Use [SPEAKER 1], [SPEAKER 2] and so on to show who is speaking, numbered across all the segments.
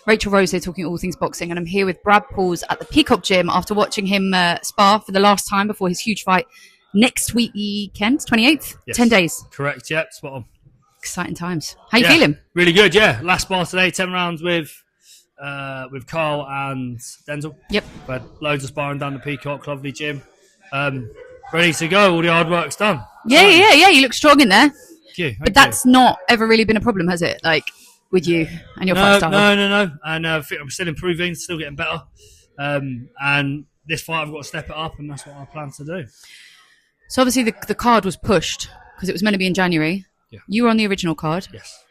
[SPEAKER 1] Rachel Rose here, talking all things boxing, and I'm here with Brad Pauls at the Peacock Gym after watching him spar for the last time before his huge fight next weekend, 28th,
[SPEAKER 2] Yes.
[SPEAKER 1] 10 days.
[SPEAKER 2] Correct, yeah, spot on.
[SPEAKER 1] Exciting times. How you feeling?
[SPEAKER 2] Really good, yeah. Last spar today, 10 rounds with Carl and Denzel.
[SPEAKER 1] Yep.
[SPEAKER 2] We had loads of sparring down the Peacock, lovely gym. Ready to go, all the hard work's done.
[SPEAKER 1] Yeah, you look strong in there.
[SPEAKER 2] Thank you.
[SPEAKER 1] But that's not ever really been a problem, has it? Like, with you and your fight style?
[SPEAKER 2] No. And I think I'm still improving, still getting better. And this fight, I've got to step it up, and that's what I plan to do.
[SPEAKER 1] So obviously the card was pushed because it was meant to be in January.
[SPEAKER 2] Yeah.
[SPEAKER 1] You were on the original card.
[SPEAKER 2] Yes.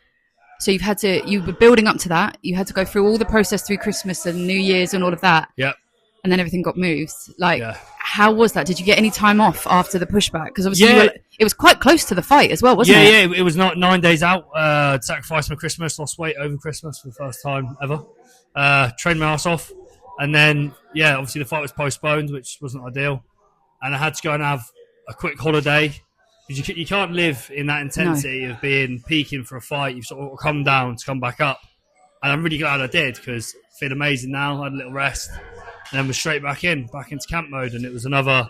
[SPEAKER 1] So you were building up to that. You had to go through all the process through Christmas and New Year's and all of that.
[SPEAKER 2] Yep.
[SPEAKER 1] And then everything got moved. How was that? Did you get any time off after the pushback? Because obviously it was quite close to the fight as well, wasn't it?
[SPEAKER 2] Yeah, it was not 9 days out. Sacrificed my Christmas, lost weight over Christmas for the first time ever. Trained my ass off. And then, obviously the fight was postponed, which wasn't ideal. And I had to go and have a quick holiday. Because you can't live in that intensity of being peaking for a fight. You've sort of come down to come back up. And I'm really glad I did, because I feel amazing now. I had a little rest. And then we're straight back into camp mode. And it was another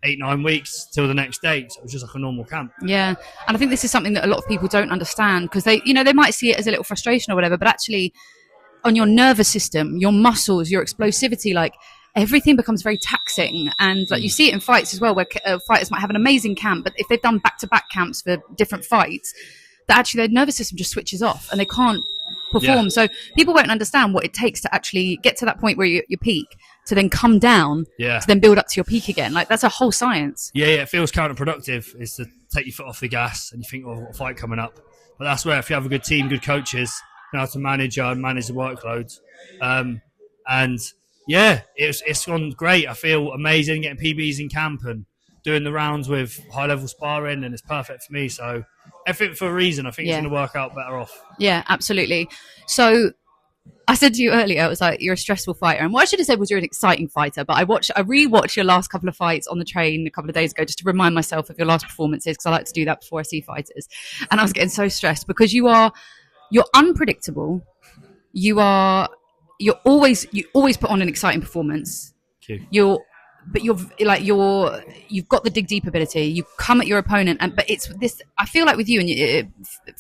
[SPEAKER 2] 8-9 weeks till the next date. So it was just like a normal camp.
[SPEAKER 1] Yeah. And I think this is something that a lot of people don't understand, because they might see it as a little frustration or whatever, but actually on your nervous system, your muscles, your explosivity, like everything becomes very taxing. And like you see it in fights as well, where fighters might have an amazing camp, but if they've done back-to-back camps for different fights, that actually their nervous system just switches off and they can't perform. So people won't understand what it takes to actually get to that point where you peak, to then come down, to then build up to your peak again. Like, that's a whole science. Yeah,
[SPEAKER 2] it feels counterproductive is to take your foot off the gas and you think, oh, a fight coming up. But that's where, if you have a good team, good coaches, you know how to manage the workload. It's gone great. I feel amazing getting PBs in camp and doing the rounds with high-level sparring, and it's perfect for me. So everything for a reason. I think it's going to work out better off. Yeah,
[SPEAKER 1] absolutely. So I said to you earlier, it was like, you're a stressful fighter. And what I should have said was you're an exciting fighter. But I rewatched your last couple of fights on the train a couple of days ago just to remind myself of your last performances, because I like to do that before I see fighters. And I was getting so stressed because you're unpredictable. You always put on an exciting performance.
[SPEAKER 2] Thank you.
[SPEAKER 1] You've got the dig deep ability. You come at your opponent, but it's this. I feel like with you, and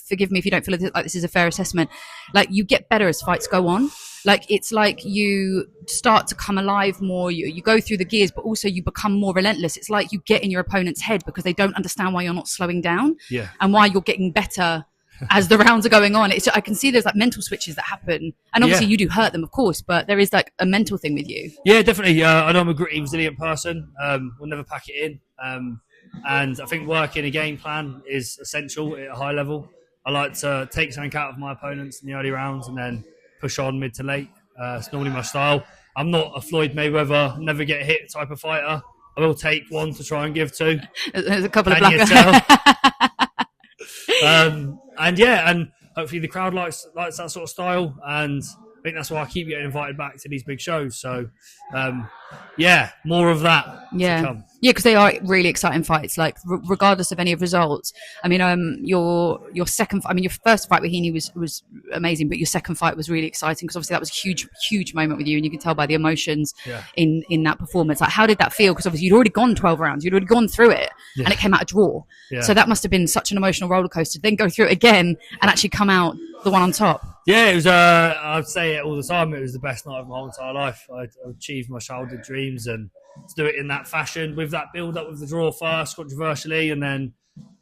[SPEAKER 1] forgive me if you don't feel like this is a fair assessment. Like, you get better as fights go on. Like, it's like you start to come alive more. You go through the gears, but also you become more relentless. It's like you get in your opponent's head because they don't understand why you're not slowing down, and why you're getting better as the rounds are going on. I can see there's like mental switches that happen, and obviously you do hurt them, of course, but there is like a mental thing with you.
[SPEAKER 2] Yeah, definitely. I know I'm a gritty, resilient person. We'll never pack it in, and I think working a game plan is essential at a high level. I like to take something out of my opponents in the early rounds and then push on mid to late. It's normally my style. I'm not a Floyd Mayweather, never get hit type of fighter. I will take one to try and give two.
[SPEAKER 1] There's a couple of black.
[SPEAKER 2] And hopefully the crowd likes that sort of style, and I think that's why I keep getting invited back to these big shows. So, more of that to come.
[SPEAKER 1] Yeah, because they are really exciting fights, like regardless of any of results. I mean, your second, your first fight with Heaney was amazing, but your second fight was really exciting because obviously that was a huge moment with you, and you can tell by the emotions in that performance. Like, how did that feel? Because obviously you'd already gone 12 rounds, you'd already gone through it, and it came out a draw. Yeah. So that must have been such an emotional roller coaster. Then go through it again and actually come out the one on top.
[SPEAKER 2] Yeah, it was. I'd say it all the time. It was the best night of my whole entire life. I achieved my childhood dreams, and to do it in that fashion, with that build-up with the draw first, controversially, and then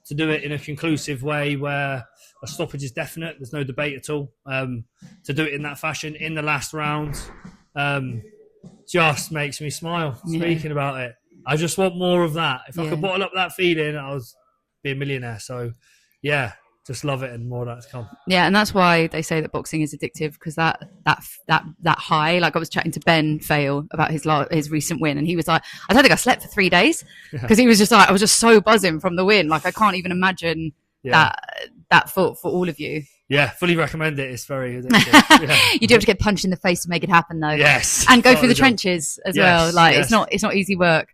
[SPEAKER 2] to do it in a conclusive way where a stoppage is definite, there's no debate at all. To do it in that fashion in the last round just makes me smile speaking about it. I just want more of that. If I could bottle up that feeling, I would be a millionaire. So, just love it, and more of that to come.
[SPEAKER 1] Yeah, and that's why they say that boxing is addictive, because that high. Like, I was chatting to Ben Fail about his recent win, and he was like, I don't think I slept for 3 days, because he was just like, I was just so buzzing from the win. Like, I can't even imagine that for all of you.
[SPEAKER 2] Yeah, fully recommend it. It's very addictive.
[SPEAKER 1] You do have to get punched in the face to make it happen, though.
[SPEAKER 2] Yes,
[SPEAKER 1] and go through the trenches as well. Like, it's not easy work.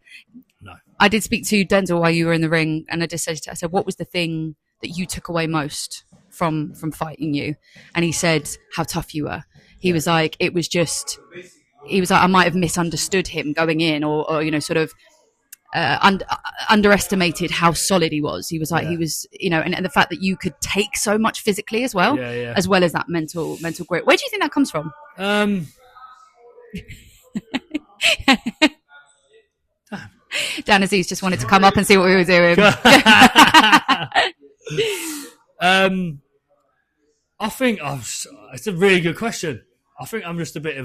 [SPEAKER 2] No,
[SPEAKER 1] I did speak to Denzel while you were in the ring, and I said, what was the thing that you took away most from fighting you? And he said how tough you were. He was like, it was just, he was like, I might have misunderstood him going in, or you know, sort of underestimated how solid he was. He was like, he was, you know, and the fact that you could take so much physically as well, as well as that mental grit. Where do you think that comes from? Dan Aziz just wanted to come up and see what we were doing.
[SPEAKER 2] I think it's a really good question. I think I'm just a bit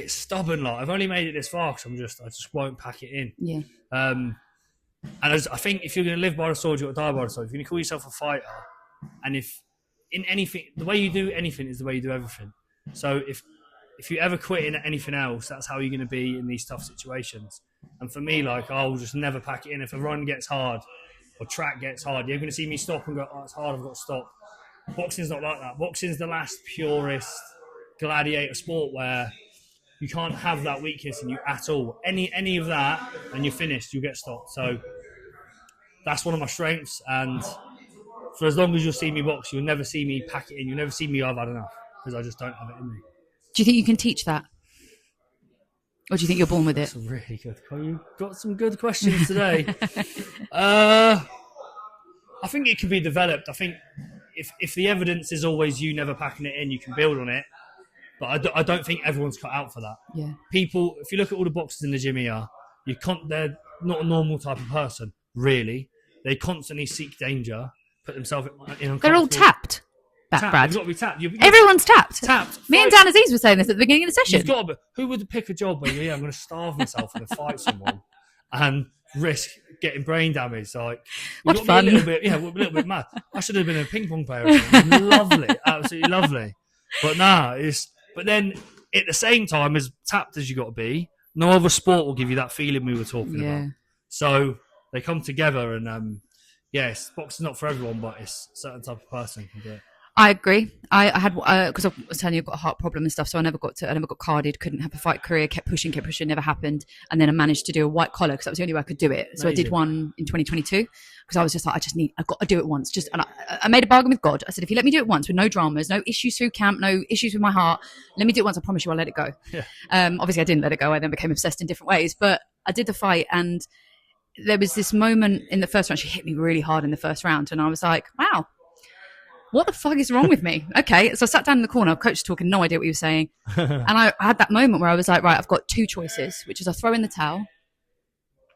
[SPEAKER 2] stubborn. Like, I've only made it this far because I just won't pack it in.
[SPEAKER 1] Yeah.
[SPEAKER 2] And I think if you're going to live by the sword, you've got to die by the sword. If you're going to call yourself a fighter, and if in anything, the way you do anything is the way you do everything. So if you ever quit in anything else, that's how you're going to be in these tough situations. And for me, like, I'll just never pack it in. If a run gets hard or track gets hard, you're going to see me stop and go, oh, it's hard, I've got to stop. Boxing's not like that. Boxing's the last purest gladiator sport where you can't have that weakness in you at all. Any of that, and you're finished, you get stopped. So that's one of my strengths. And for as long as you'll see me box, you'll never see me pack it in. You'll never see me, I've had enough, because I just don't have it in me.
[SPEAKER 1] Do you think you can teach that? Or do you think you're born with it?
[SPEAKER 2] That's really good. You've got some good questions today. I think it can be developed. I think if the evidence is always you never packing it in, you can build on it. But I don't think everyone's cut out for that.
[SPEAKER 1] Yeah.
[SPEAKER 2] People, if you look at all the boxers in the gym here, they're not a normal type of person, really. They constantly seek danger, put themselves in uncomfortable...
[SPEAKER 1] They're all tapped. Brad.
[SPEAKER 2] You've got to be tapped.
[SPEAKER 1] Everyone's tapped.
[SPEAKER 2] Tapped.
[SPEAKER 1] Me and Dan Aziz were saying this at the beginning of the session.
[SPEAKER 2] You've got to be, who would pick a job where I'm going to starve myself and fight someone and risk getting brain damage? Like,
[SPEAKER 1] what fun!
[SPEAKER 2] A little bit mad. I should have been a ping pong player. Lovely, absolutely lovely. But but then at the same time, as tapped as you got to be, no other sport will give you that feeling we were talking about. So they come together, and yes, boxing's not for everyone, but it's a certain type of person who can do it.
[SPEAKER 1] I agree. I had, because I was telling you, I've got a heart problem and stuff, so I never got carded, couldn't have a fight career, kept pushing, never happened. And then I managed to do a white collar because that was the only way I could do it. So Amazing. I did one in 2022 because I was just like, I've got to do it once. And I made a bargain with God. I said, if you let me do it once with no dramas, no issues through camp, no issues with my heart, let me do it once. I promise you I'll let it go. Yeah. Obviously I didn't let it go. I then became obsessed in different ways, but I did the fight, and there was this moment in the first round. She hit me really hard in the first round, and I was like, wow, what the fuck is wrong with me? Okay. So I sat down in the corner, coach was talking, no idea what he was saying. And I had that moment where I was like, right, I've got two choices, which is I throw in the towel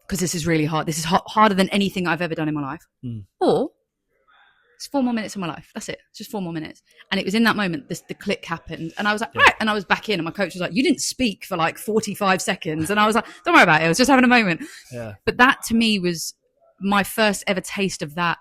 [SPEAKER 1] because this is really hard. This is harder than anything I've ever done in my life. Or it's 4 more minutes of my life. That's it. It's just 4 more minutes. And it was in that moment, the click happened. And I was like, right. And I was back in, and my coach was like, you didn't speak for like 45 seconds. And I was like, don't worry about it. I was just having a moment. Yeah. But that to me was my first ever taste of that.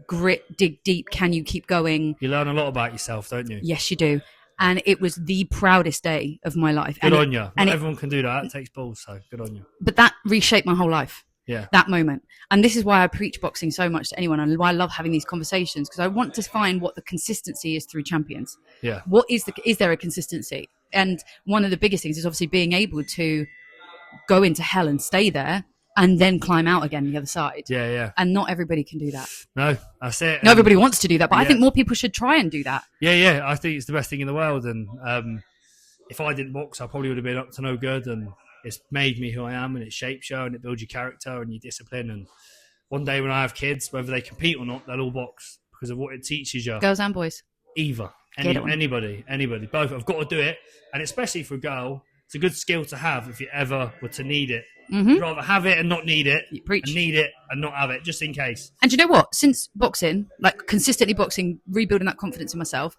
[SPEAKER 1] Grit, dig deep, can you keep going?
[SPEAKER 2] You learn a lot about yourself, don't you?
[SPEAKER 1] Yes, you do. And it was the proudest day of my life.
[SPEAKER 2] Good on you. Not everyone can do that. It takes balls, so good on you.
[SPEAKER 1] But that reshaped my whole life.
[SPEAKER 2] Yeah.
[SPEAKER 1] That moment. And this is why I preach boxing so much to anyone, and why I love having these conversations, because I want to find what the consistency is through champions.
[SPEAKER 2] Yeah.
[SPEAKER 1] Is there a consistency? And one of the biggest things is obviously being able to go into hell and stay there, and then climb out again the other side.
[SPEAKER 2] Yeah, yeah.
[SPEAKER 1] And not everybody can do that.
[SPEAKER 2] No, that's it.
[SPEAKER 1] Not everybody wants to do that, but I think more people should try and do that.
[SPEAKER 2] Yeah, yeah. I think it's the best thing in the world. And if I didn't box, I probably would have been up to no good. And it's made me who I am, and it shapes you, and it builds your character and your discipline. And one day when I have kids, whether they compete or not, they'll all box because of what it teaches you.
[SPEAKER 1] Girls and boys.
[SPEAKER 2] Either. Anybody. Both. I've got to do it. And especially for a girl, it's a good skill to have if you ever were to need it. Mm-hmm. You'd rather have it and not need it, and need it and not have it, just in case.
[SPEAKER 1] And you know what? Since boxing, like consistently boxing, rebuilding that confidence in myself,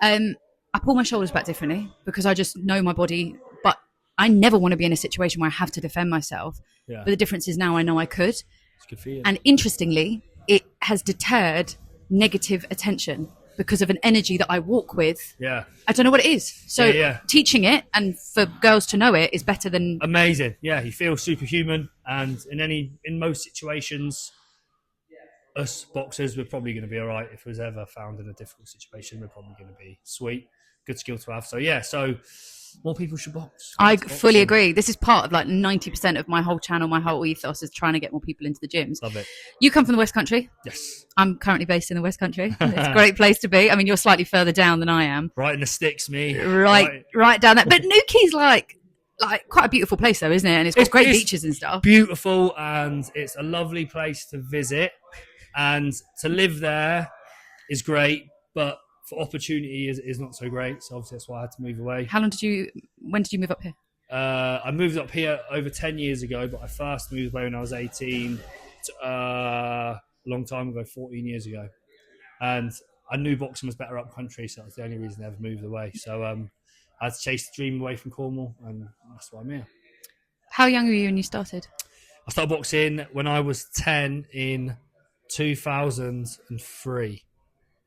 [SPEAKER 1] I pull my shoulders back differently because I just know my body. But I never want to be in a situation where I have to defend myself. Yeah. But the difference is now I know I could.
[SPEAKER 2] It's good for you.
[SPEAKER 1] And interestingly, it has deterred negative attention because of an energy that I walk with.
[SPEAKER 2] Yeah.
[SPEAKER 1] I don't know what it is. So teaching it and for girls to know it is better than...
[SPEAKER 2] Amazing. Yeah, you feel superhuman. And in most situations, us boxers, we're probably going to be all right. If we was ever found in a difficult situation, we're probably going to be sweet. good skill to have. So yeah, so more people should box.
[SPEAKER 1] I fully agree. This is part of like 90% of my whole channel, my whole ethos is trying to get more people into the gyms.
[SPEAKER 2] Love it.
[SPEAKER 1] You come from the West Country.
[SPEAKER 2] Yes.
[SPEAKER 1] I'm currently based in the West Country. It's a great place to be. I mean, you're slightly further down than I am.
[SPEAKER 2] Right in the sticks, me.
[SPEAKER 1] Right down there. But Nuki's like quite a beautiful place though, isn't it? And it's got great beaches and stuff.
[SPEAKER 2] Beautiful, and it's a lovely place to visit, and to live there is great, but for opportunity is not so great. So obviously that's why I had to move away.
[SPEAKER 1] When did you move up here?
[SPEAKER 2] I moved up here over 10 years ago, but I first moved away when I was 18, a long time ago, 14 years ago. And I knew boxing was better up country, so that's the only reason I ever moved away. So I had to chase the dream away from Cornwall, and that's why I'm here.
[SPEAKER 1] How young were you when you started?
[SPEAKER 2] I started boxing when I was 10 in 2003.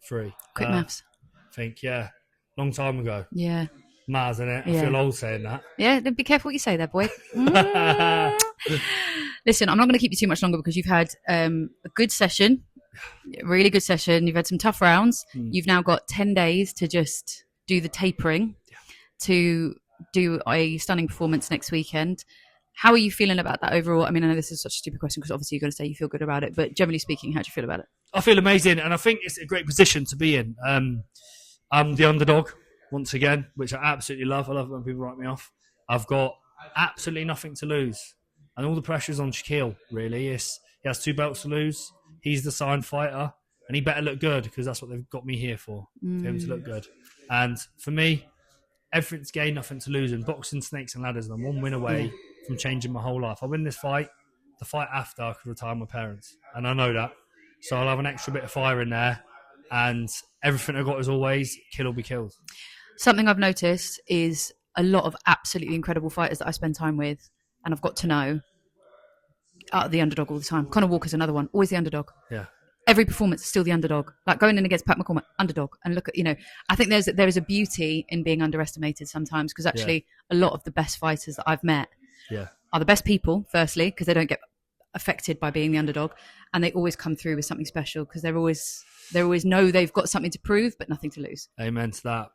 [SPEAKER 2] Quick
[SPEAKER 1] maths.
[SPEAKER 2] I think, yeah. Long time ago.
[SPEAKER 1] Yeah.
[SPEAKER 2] Mad, isn't it? I
[SPEAKER 1] Yeah.
[SPEAKER 2] feel old saying that.
[SPEAKER 1] Yeah, then be careful what you say there, boy. Listen, I'm not going to keep you too much longer because you've had a good session, a really good session. You've had some tough rounds. You've now got 10 days to just do the tapering, to do a stunning performance next weekend. How are you feeling about that overall? I mean, I know this is such a stupid question because obviously you're going to say you feel good about it, but generally speaking, how do you feel about it? I
[SPEAKER 2] feel amazing, and I think it's a great position to be in. I'm the underdog, once again, which I absolutely love. I love when people write me off. I've got absolutely nothing to lose, and all the pressure's on Shakiel, really. He has 2 belts to lose. He's the signed fighter, and he better look good because that's what they've got me here for him to look good. And for me, everything's gained, nothing to lose. And boxing, snakes and ladders, and I'm 1 win away from changing my whole life. I win this fight, the fight after I could retire my parents, and I know that. So I'll have an extra bit of fire in there, and everything I got as always, kill or be killed.
[SPEAKER 1] Something I've noticed is a lot of absolutely incredible fighters that I spend time with, and I've got to know, are the underdog all the time. Conor Walker's another one, always the underdog.
[SPEAKER 2] Yeah.
[SPEAKER 1] Every performance is still the underdog. Like going in against Pat McCormack, underdog. And look at, I think there is a beauty in being underestimated sometimes, because actually a lot of the best fighters that I've met are the best people, firstly, because they don't get affected by being the underdog, and they always come through with something special because they always know they've got something to prove but nothing to lose.
[SPEAKER 2] Amen to that.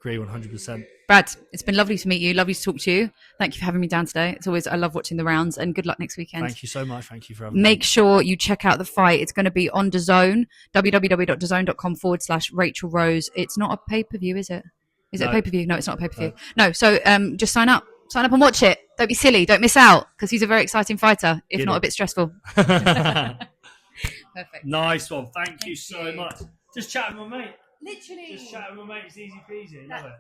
[SPEAKER 2] Agree 100%.
[SPEAKER 1] Brad, it's been lovely to meet you. Lovely to talk to you. Thank you for having me down today. I love watching the rounds, and good luck next weekend.
[SPEAKER 2] Thank you so much. Thank you for having me.
[SPEAKER 1] Make sure you check out the fight. It's going to be on DAZN, www.dazn.com/Rachel Rose. It's not a pay-per-view, is it? Is it a pay-per-view? No, it's not a pay-per-view. No, so just sign up. Sign up and watch it. Don't be silly. Don't miss out, because he's a very exciting fighter, if not a bit stressful. Perfect.
[SPEAKER 2] Nice one. Thank you so much. Just chatting with my mate.
[SPEAKER 1] Literally.
[SPEAKER 2] Just chatting with my mate. It's easy peasy. Love it.